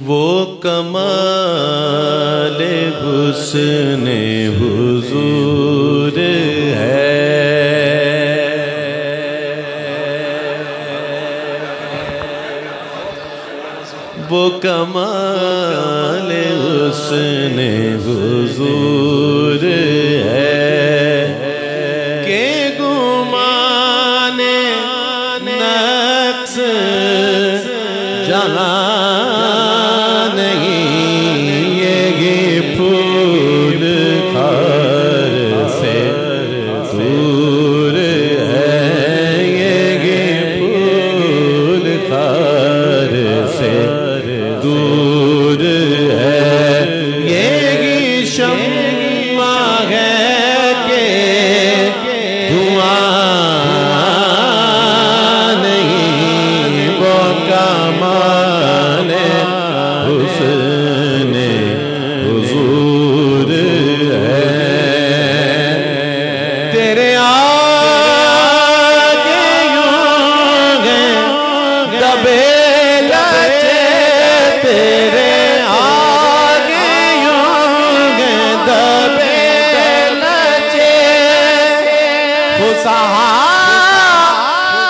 وہ کمال حسن حضور ہے، وہ کمال حسن حضور ہے کہ گمان نقص جہاں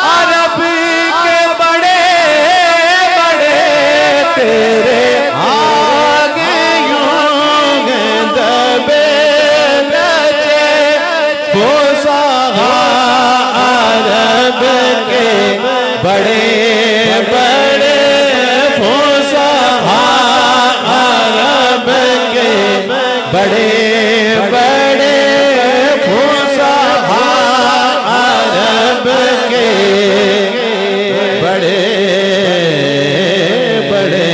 عرب کے بڑے بڑے تیرے آگے یوں گے دبے لچے، فصحا عرب کے بڑے بڑے، فصحا عرب کے بڑے بڑے، فصحا عرب کے بڑے بڑے،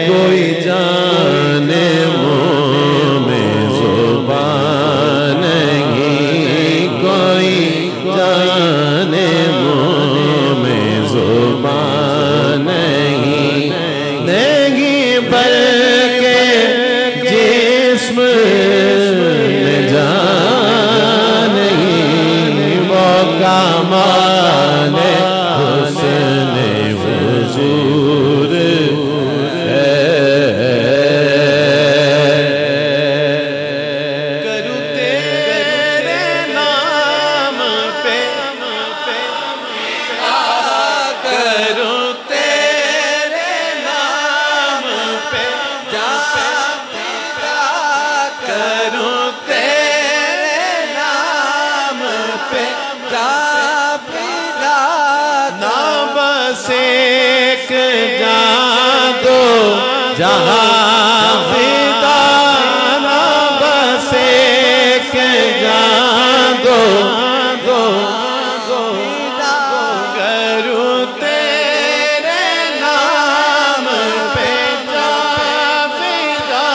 کوئی جانے منہ میں زبان نہیں، کوئی جانے منہ میں زبان نہیں، نہیں بلکہ جسم میں جان نہیں، وہ کمال حسن حضور ہے۔ کروں تیرے نام پہ، کروں تیرے نام پہ، کروں تیرے نام پہ نہ بس ایک جان دو جہاں فدا، نہ بس ایک جان دو کروں تیرے نام پہ جان فدا،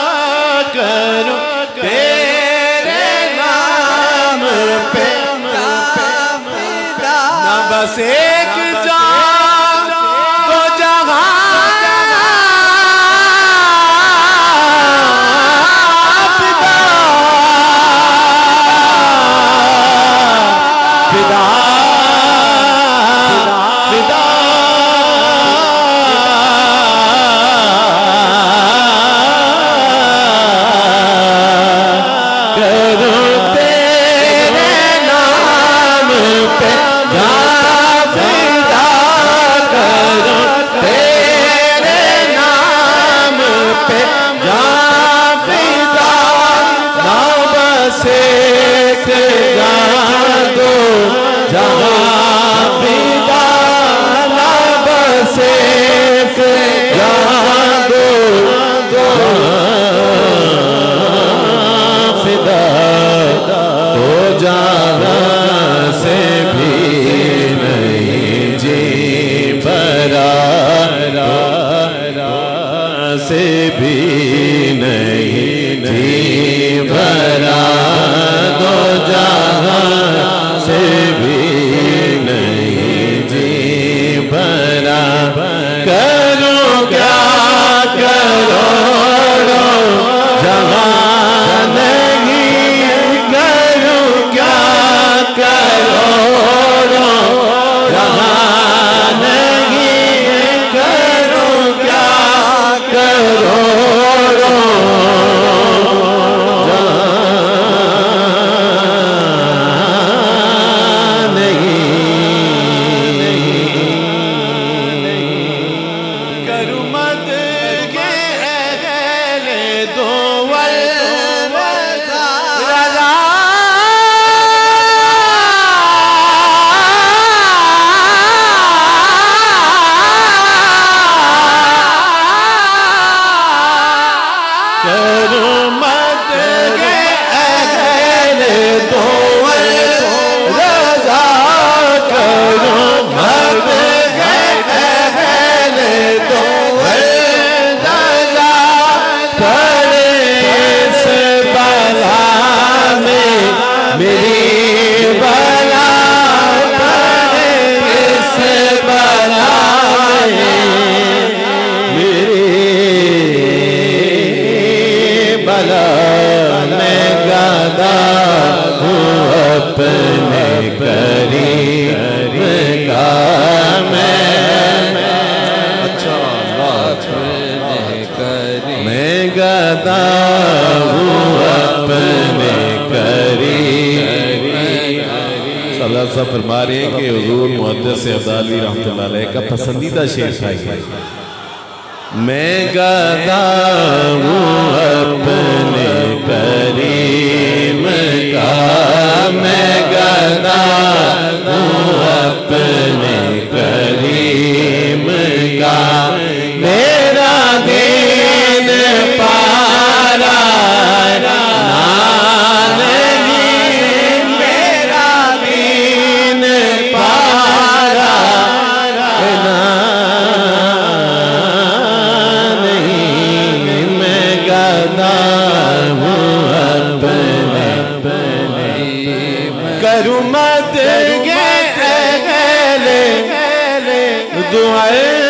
کروں تیرے نام پہ نہ بس ایک جان دو جہاں فدا، فدا فدا، کروں تیرے نام پہ جان گدا ہوں اپنے کریم کا میں گدا ہوں اپنے کریم صلی اللہ علیہ وسلم فرما رہے ہیں کہ حضور محدث عبدالوی رحمۃ اللہ علیہ کا پسندیدہ شعر ہے میں گدا ہوں اپنے کریم کا میں گدا ہوں اپنے کریم کا میرا دین پارا نہیں میرا دین پارا نہیں میں گدا ہوں اپنے کروں مت گے اہل دعائیں